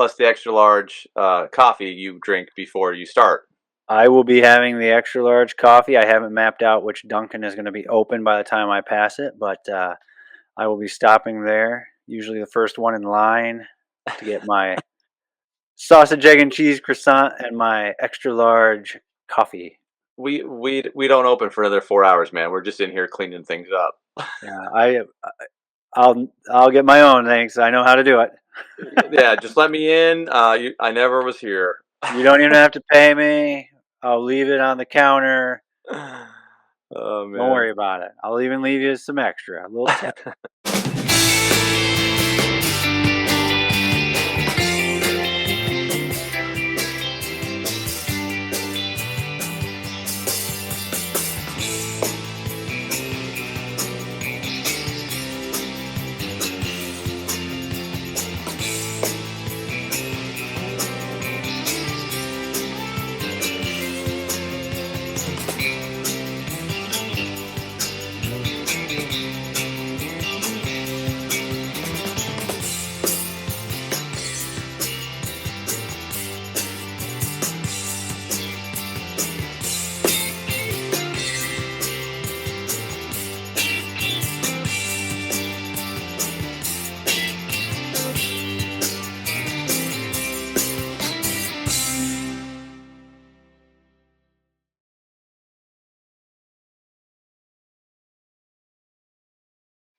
plus the extra large coffee you drink before you start. I will be having the extra large coffee. I haven't mapped out which Dunkin' is going to be open by the time I pass it, but I will be stopping there, usually the first one in line, to get my sausage, egg, and cheese croissant and my extra large coffee. We don't open for another 4 hours, man. We're just in here cleaning things up. Yeah, I'll get my own. Thanks. I know how to do it. Yeah, just let me in. I never was here. You don't even have to pay me. I'll leave it on the counter. Oh man. Don't worry about it. I'll even leave you some extra, a little tip.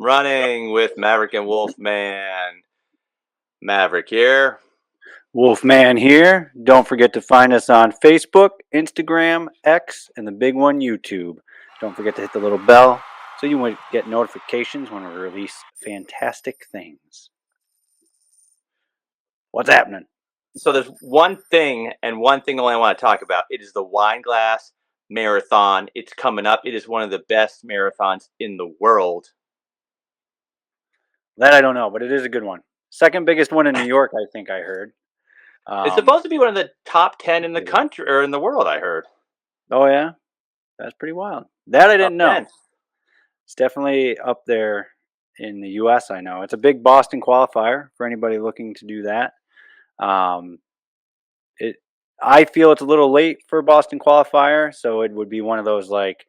Running with Maverick and Wolfman. Maverick here. Wolfman here. Don't forget to find us on Facebook, Instagram, X, and the big one, YouTube. Don't forget to hit the little bell so you will get notifications when we release fantastic things. What's happening? So there's one thing and one thing only I want to talk about. It is the Wineglass Marathon. It's coming up. It is one of the best marathons in the world. That I don't know, but it is a good one. Second biggest one in New York, I think I heard. It's supposed to be one of the top 10 in the country or in the world, I heard. Oh, yeah? That's pretty wild. That I didn't know. 10. It's definitely up there in the U.S., I know. It's a big Boston qualifier for anybody looking to do that. I feel it's a little late for a Boston qualifier, so it would be one of those like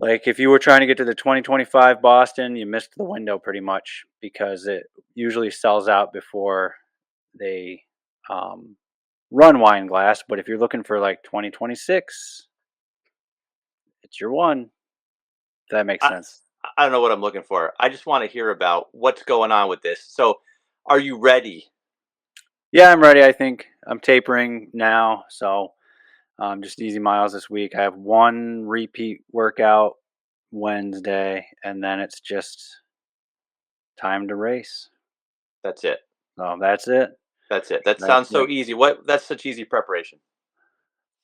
if you were trying to get to the 2025 Boston, you missed the window pretty much because it usually sells out before they run Wineglass. But if you're looking for like 2026, it's your one. If that makes sense. I don't know what I'm looking for. I just want to hear about what's going on with this. So, are you ready? Yeah, I'm ready. I think I'm tapering now, so just easy miles this week. I have one repeat workout Wednesday, and then it's just time to race. That's it. So that's it. That's it. That sounds so easy. That's such easy preparation.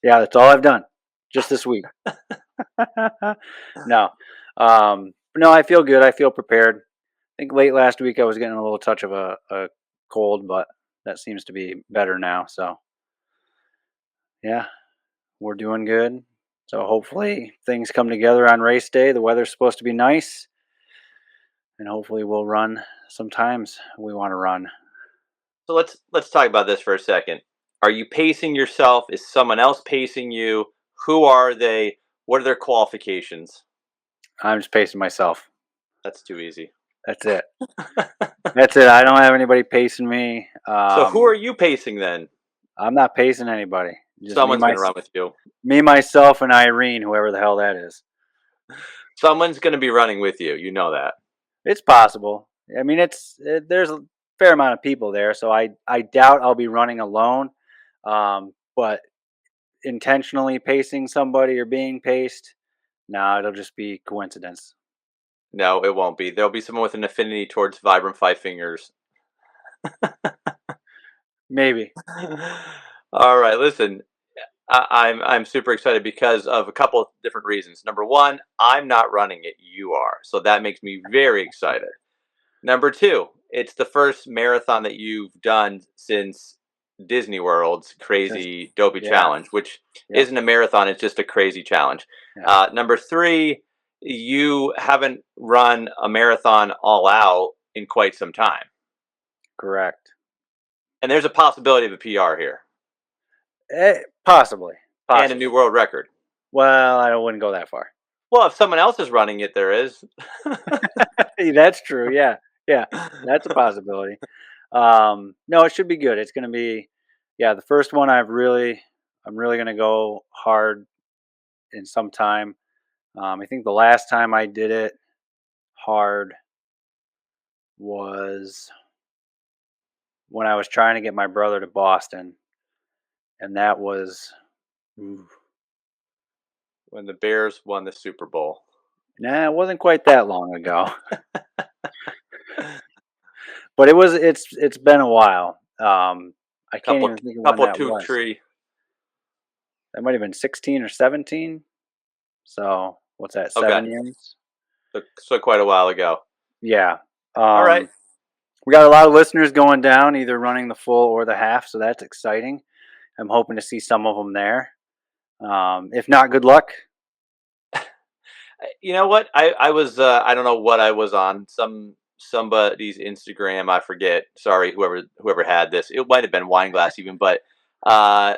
Yeah, that's all I've done just this week. No, no, I feel good. I feel prepared. I think late last week I was getting a little touch of a cold, but that seems to be better now. So yeah, we're doing good. So hopefully things come together on race day. The weather's supposed to be nice, and hopefully we'll run sometimes we want to run. So let's talk about this for a second. Are you pacing yourself? Is someone else pacing you? Who are they? What are their qualifications? I'm just pacing myself. That's too easy. That's it. That's it. I don't have anybody pacing me. So who are you pacing then? I'm not pacing anybody. Just someone's going to run with you. Me, myself, and Irene, whoever the hell that is. Someone's going to be running with you. You know that. It's possible. I mean, there's a fair amount of people there, so I doubt I'll be running alone. But intentionally pacing somebody or being paced, no, it'll just be coincidence. No, it won't be. There'll be someone with an affinity towards Vibrant Five Fingers. Maybe. All right, listen. I'm super excited because of a couple of different reasons. Number one, I'm not running it. You are. So that makes me very excited. Number two, it's the first marathon that you've done since Disney World's Crazy Dopey Challenge, which isn't a marathon. It's just a crazy challenge. Yeah. Number three, you haven't run a marathon all out in quite some time. Correct. And there's a possibility of a PR here Possibly, and a possibly. new world record. Well, I wouldn't go that far. Well, if someone else is running it, there is. That's true. Yeah, yeah, that's a possibility. No, it should be good. It's going to be, yeah, the first one. I'm really going to go hard in some time. I think the last time I did it hard was when I was trying to get my brother to Boston, and that was, ooh, When the Bears won the Super Bowl. nah, it wasn't quite that long ago, but it's been a while. I can't Couple even think of when couple that two was. tree. That might have been 16 or 17. So what's that? Okay. 7 years? So quite a while ago. Yeah. All right. Um, we got a lot of listeners going down, either running the full or the half, so that's exciting. I'm hoping to see some of them there. If not, good luck. You know what? I was I don't know what I was on somebody's Instagram. I forget. Sorry, whoever had this. It might have been Wineglass even, but uh,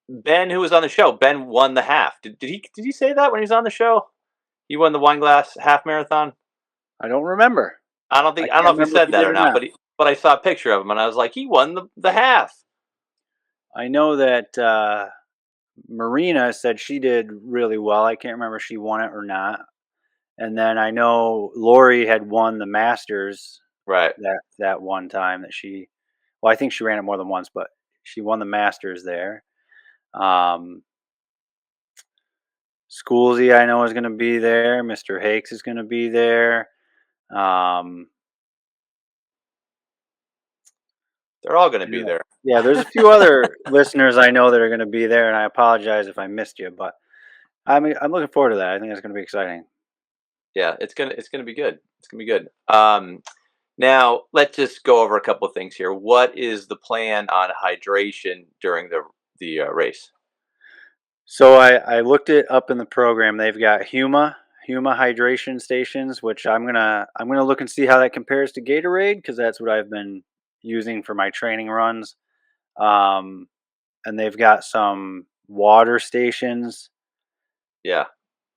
Ben, who was on the show, Ben won the half. Did he say that when he was on the show? He won the Wineglass half marathon. I don't remember. I I don't know can't if he remember if said he that did or or not, not. but I saw a picture of him and I was like, he won the half. I know that Marina said she did really well. I can't remember if she won it or not. And then I know Lori had won the Masters Right. that one time that she. Well, I think she ran it more than once, but she won the Masters there. Um, Schoolsy, I know, is going to be there. Mr. Hakes is going to be there. Um, They're all going to be yeah, there. yeah, there's a few other listeners I know that are going to be there, and I apologize if I missed you, but I'm looking forward to that. I think it's going to be exciting. Yeah, it's gonna be good. It's gonna be good. Now let's just go over a couple of things here. What is the plan on hydration during the race? So I looked it up in the program. They've got Huma hydration stations, which I'm gonna look and see how that compares to Gatorade because that's what I've been using for my training runs. Um, and they've got some water stations. Yeah,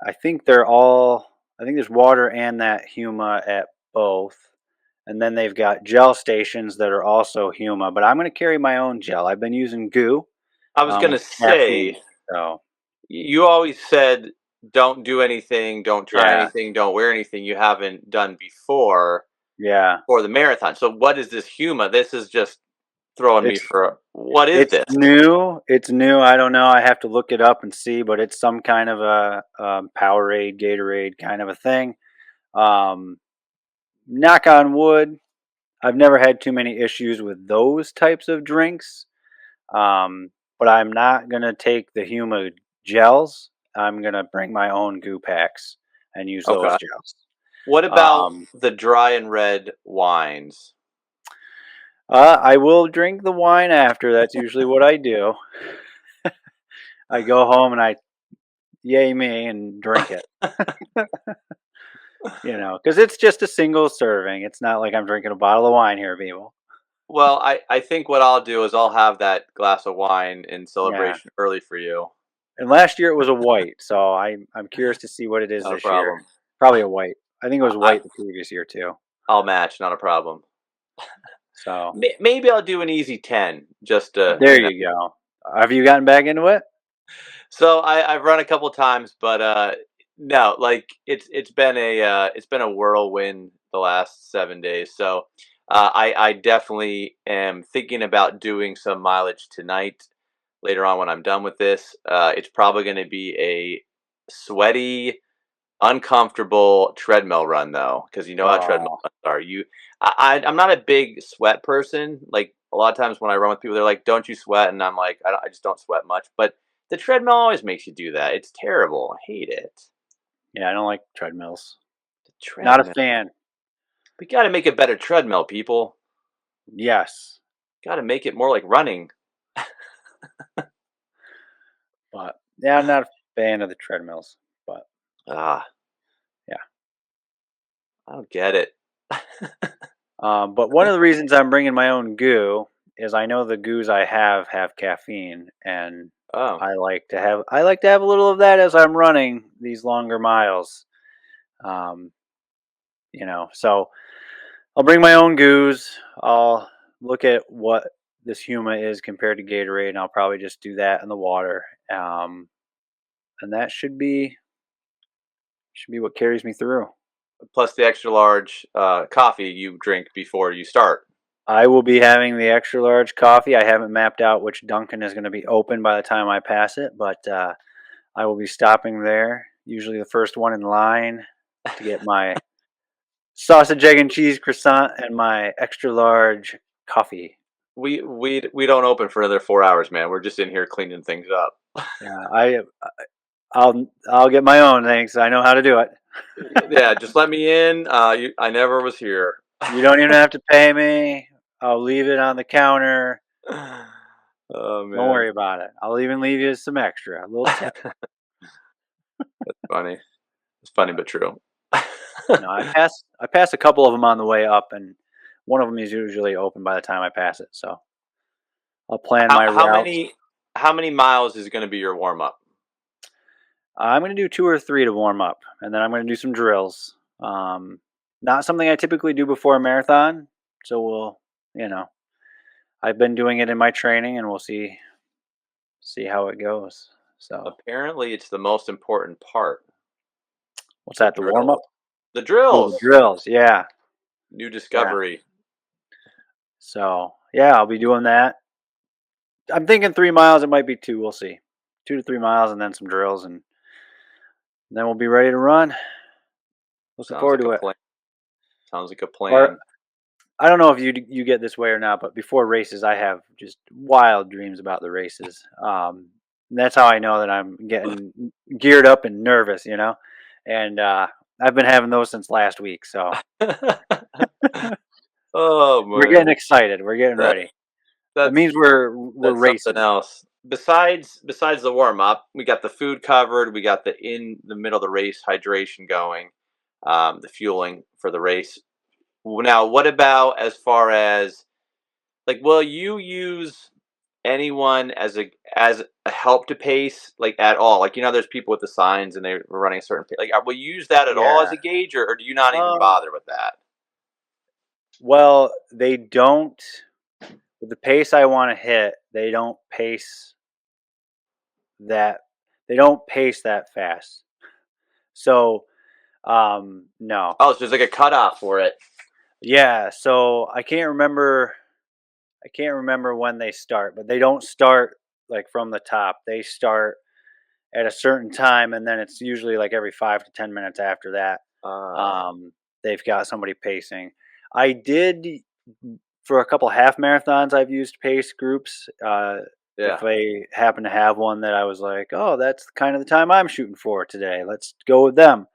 I think they're all. I think there's water and that Huma at both. And then they've got gel stations that are also Huma. But I'm going to carry my own gel. I've been using goo I was with gonna caffeine. say So you always said don't do anything, don't try yeah, anything, don't wear anything you haven't done before yeah. for the marathon. So what is this Huma? This is just throwing me It's for what is it's this? new. It's new. I don't know. I have to look it up and see. But it's some kind of a Powerade, Gatorade kind of a thing. Um, knock on wood. I've never had too many issues with those types of drinks. But I'm not gonna take the Huma gels. I'm gonna bring my own goo packs and use those Okay. gels. What about Um, the dry and red wines? I will drink the wine after. That's usually what I do. I go home and I yay me and drink it. Because it's just a single serving. It's not like I'm drinking a bottle of wine here, people. Well, I think what I'll do is I'll have that glass of wine in Yeah. celebration early for you. And last year it was a white, so I'm curious to see what it is Not a this year. problem. Probably a white. I think it was I white the previous year too. I'll match, not a problem. So Maybe I'll do an easy 10 just to, there you go. Have you gotten back into it? So I've run a couple times, but no, like it's been a whirlwind the last 7 days. So I definitely am thinking about doing some mileage tonight. Later on when I'm done with this, it's probably going to be a sweaty, uncomfortable treadmill run though, because you know how treadmill Oh, runs are. I'm not a big sweat person. Like a lot of times when I run with people, they're like, "Don't you sweat?" And I'm like, I just don't sweat much. But the treadmill always makes you do that. It's terrible. I hate it. yeah, I don't like treadmills. The Not a treadmill. fan. We got to make a better treadmill, people. Yes, Got to make it more like running. but yeah, I'm not a fan of the treadmills. But Ah, yeah. I don't get it. But one of the reasons I'm bringing my own goo is I know the goos I have caffeine, and Oh, I like to have a little of that as I'm running these longer miles. Um, so I'll bring my own goos. I'll look at what this Huma is compared to Gatorade, and I'll probably just do that in the water. And that should be what carries me through. plus the extra large coffee you drink before you start. I will be having the extra large coffee. I haven't mapped out which Dunkin' is going to be open by the time I pass it, but I will be stopping there. Usually the first one in line to get my sausage, egg, and cheese croissant and my extra large coffee. We don't open for another 4 hours, man. We're just in here cleaning things up. Yeah, I'll get my own. Thanks. I know how to do it. Yeah, just let me in. I never was here. You don't even have to pay me. I'll leave it on the counter. Oh Don't man, worry about it. I'll even leave you some extra, a little tip. funny. It's funny but true. No, I pass a couple of them on the way up, and one of them is usually open by the time I pass it. So I'll plan how my how routes. many how many miles is going to be your warm up? I'm going to do 2 or 3 to warm up, and then I'm going to do some drills. Not something I typically do before a marathon, so you know, I've been doing it in my training, and we'll see how it goes. So Apparently, it's the most important part. what's The that? The warm up? drill. The Oh, the drills. drills. Yeah, New yeah. discovery. So yeah, I'll be doing that. I'm thinking 3 miles. It might be two. We'll see. 2 to 3 miles, and then some drills, and then we'll be ready to run. Looking Sounds forward like a to it. plan. Sounds like a Or plan. I don't know if you get this way or not, but before races, I have just wild dreams about the races. That's how I know that I'm getting geared up and nervous, And I've been having those since last week, so Oh we're man, getting excited. We're getting that ready. That means that's we're that's something racing. else. Besides the warm up, we got the food covered. We got the in the middle of the race hydration going, the fueling for the race. Now, what about as far as like, will you use anyone as a help to pace, like, at all? Like, there's people with the signs and they're running a certain pace. Like, will you use that at all as Yeah. a gauge, or do you not even Um. bother with that? Well, they don't. With the pace I want to hit, they don't pace that. They don't pace that fast. So, no. Oh, so there's like a cutoff for it. Yeah. So I can't remember. I can't remember when they start, but they don't start like from the top. They start at a certain time, and then it's usually like every 5 to 10 minutes after that. Uh, Um, they've got somebody pacing. I did for a couple half marathons. I've used pace groups. If yeah. I happen to have one that I was like, oh, that's kind of the time I'm shooting for today. Let's go with them.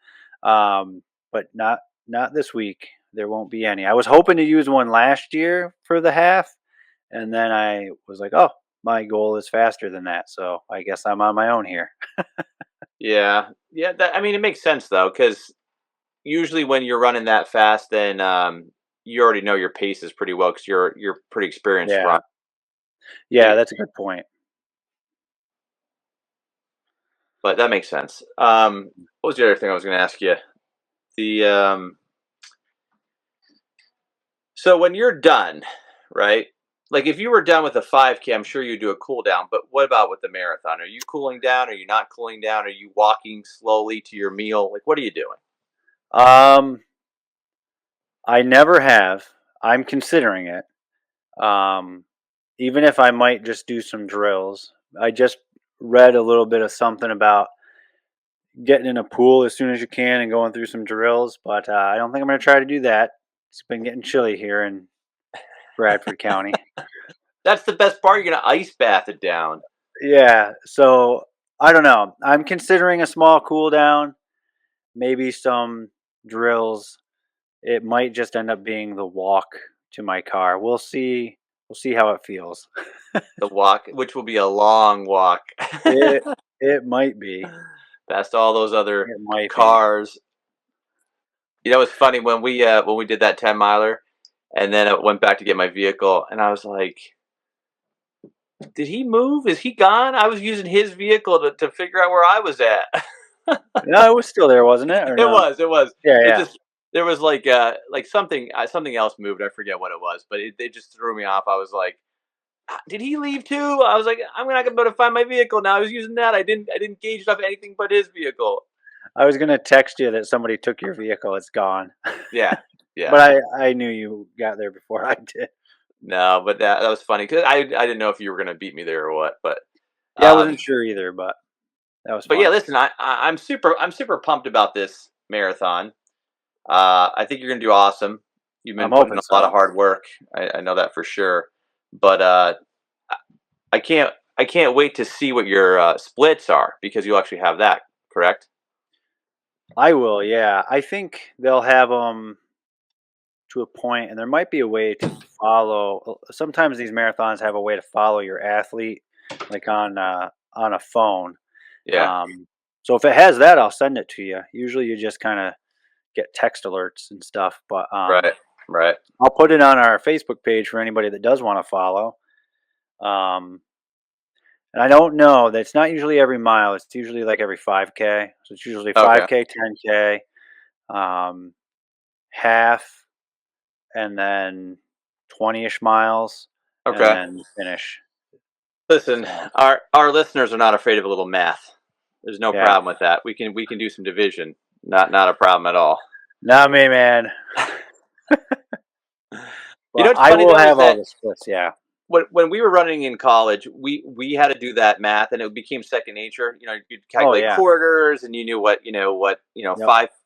But not this week. There won't be any. I was hoping to use one last year for the half, and then I was like, oh, my goal is faster than that. So I guess I'm on my own here. Yeah. Yeah, I mean, it makes sense though, because usually when you're running that fast, then you already know your paces pretty well because you're pretty experienced Yeah. run. Yeah, that's a good point. But that makes sense. What was the other thing I was going to ask you? The So when you're done, right? Like if you were done with a 5K, I'm sure you do a cool down. But what about with the marathon? Are you cooling down? Are you not cooling down? Are you walking slowly to your meal? Like what are you doing? Um, I never have. I'm considering it. Um, Even if I might just do some drills. I just read a little bit of something about getting in a pool as soon as you can and going through some drills, but I don't think I'm going to try to do that. It's been getting chilly here in Bradford County. That's the best part. You're gonna ice bath it down. Yeah, so I don't know. I'm considering a small cool down, maybe some drills. It might just end up being the walk to my car. We'll see. We'll see how it feels. The walk, which will be a long walk, It it might be. past all those other It might be. cars. It's funny when we did that 10 miler, and then I went back to get my vehicle, and I was like, did he move? Is he gone? I was using his vehicle to figure out where I was at. No, it was still there, wasn't it? Or It no? was, it was. Yeah, It yeah. just there was like something else moved. I forget what it was, but it just threw me off. I was like, "Ah, did he leave too?" I was like, I'm not gonna be able to find my vehicle now. I was using that. I didn't gauge it off anything but his vehicle. I was gonna text you that somebody took your vehicle. It's gone. Yeah, But yeah. I knew you got there before I did. No, but that was funny because I didn't know if you were gonna beat me there or what, Yeah, I um, wasn't sure either, but that was but yeah. fun. Listen, I'm super pumped about this marathon. I think you're gonna do awesome. You've I'm been putting in hoping a lot of so. hard work. I know that for sure. But I can't wait to see what your splits are because you actually have that, correct? I will, yeah. I think they'll have them to a point, and there might be a way to follow. Sometimes these marathons have a way to follow your athlete, like on a phone. Yeah. Um, so if it has that, I'll send it to you. Usually, you just kind of get text alerts and stuff, but Right. Right. I'll put it on our Facebook page for anybody that does want to follow. Um, and I don't know. That's not usually every mile. It's usually like every 5K. So it's usually Okay. 5K, 10K, um, half, and then 20-ish miles, and Okay. then finish. Listen, So our listeners are not afraid of a little math. There's no yeah, problem with that. We can do some division. Not a problem at all. not me, man. You know But what's I funny will though is have all that the splits. Yeah. when we were running in college, we had to do that math, and it became second nature. You'd Oh calculate yeah. quarters, and you knew what Yep.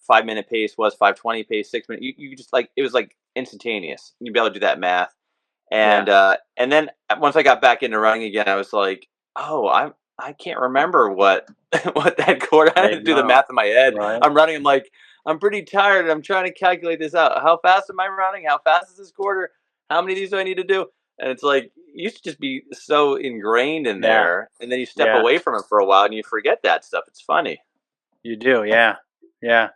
5 minute pace was, 5:20 pace, 6 minute. You just like it was like instantaneous. You'd be able to do that math, Yeah. and then once I got back into running again, I was like, oh, I can't remember what what that quarter. I had I to do the know. math in my head. Right. I'm running. I'm like, I'm pretty tired. I'm trying to calculate this out. How fast am I running? How fast is this quarter? How many of these do I need to do? And it's like you used to just be so ingrained in Yeah. there, and then you step Yeah. away from it for a while, and you forget that stuff. It's funny. You do. Yeah. Yeah.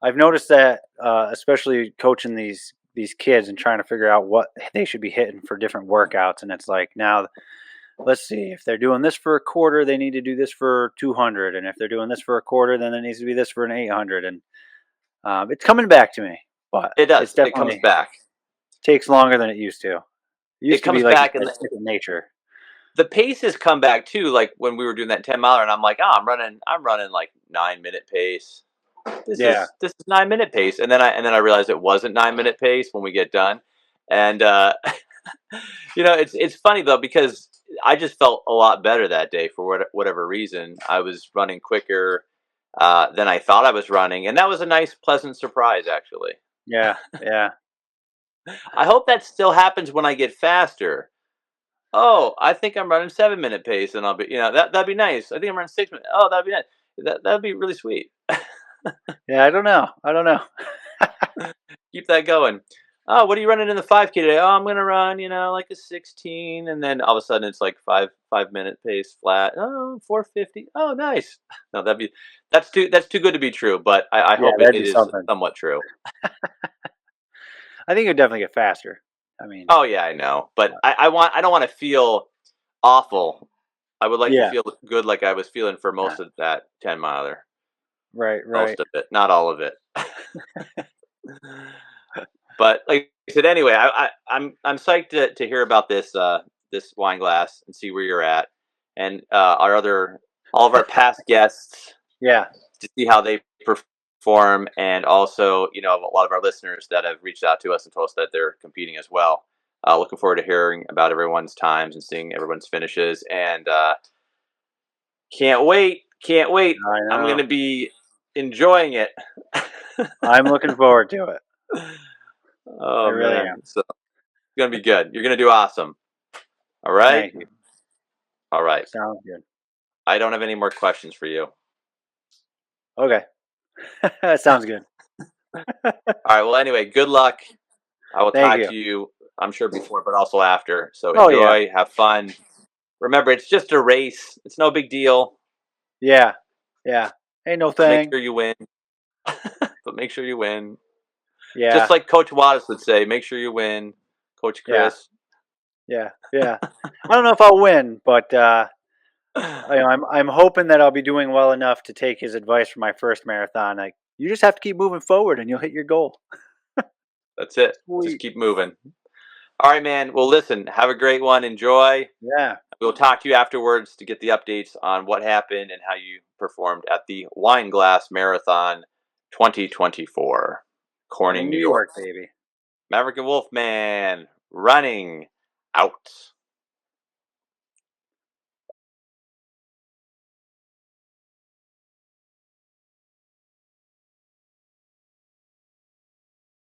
I've noticed that, especially coaching these kids and trying to figure out what they should be hitting for different workouts, and it's like now let's see if they're doing this for a quarter, they need to do this for 200, and if they're doing this for a quarter, then it needs to be this for an 800, and it's coming back to me, but It it's does. It comes definitely back. takes longer than it used to. It It used to be comes like you back, and said, second nature. the pace has come back too. Like when we were doing that 10 miler, and I'm like, oh, I'm running like 9 minute pace. This Yeah, is this is 9 minute pace, and then I realized it wasn't 9 minute pace when we get done, and it's funny though because I just felt a lot better that day for whatever reason. I was running quicker than I thought I was running, and that was a nice, pleasant surprise actually. yeah, yeah, I hope that still happens when I get faster. Oh, I think I'm running 7 minute pace, and I'll be, that'd be nice. I think I'm running 6 minutes. Oh, that'd be nice. That'd be really sweet. yeah. I don't know. I don't know. Keep that going. Oh, what are you running in the 5K today? Oh, I'm gonna run, like a 16, and then all of a sudden it's like 5 minute pace flat. Oh, 450. Oh, nice. No, that's too good to be true, but I Yeah, hope it, that'd it be is something. somewhat true. I think it'd definitely get faster. I mean, Oh yeah, I know, but I don't want to feel awful. I would like to yeah, feel good, like I was feeling for most of that 10 miler. right, right. Most of it, not all of it. But like I said, anyway, I'm psyched to hear about this wine glass and see where you're at, and our other all of our past guests Yeah, to see how they perform, and also a lot of our listeners that have reached out to us and told us that they're competing as well. Looking forward to hearing about everyone's times and seeing everyone's finishes, and can't wait. I I'm know. gonna be enjoying it. I'm looking forward to it. I Oh really man, am. so it's gonna be good. You're gonna do awesome. All right. Thank you. All right. Sounds good. I don't have any more questions for you. Okay. That sounds good. All right. Well, anyway, good luck. I will Thank talk you. to you, I'm sure, before, but also after. So Oh yeah. enjoy, have fun. Remember, it's just a race. It's no big deal. Yeah. Yeah. Ain't no Make thing. sure you win, but make sure you win. Just Yeah. like Coach Wattis would say, make sure you win. Coach Yeah. Chris. Yeah, yeah. I don't know if I'll win, but I'm hoping that I'll be doing well enough to take his advice for my first marathon. Like, you just have to keep moving forward, and you'll hit your goal. That's it. Just Sweet. keep moving. All right, man. Well, listen, have a great one. Enjoy. Yeah. We'll talk to you afterwards to get the updates on what happened and how you performed at the Wineglass Marathon 2024, In Corning, New New York. York, baby. Maverick and Wolfman running out.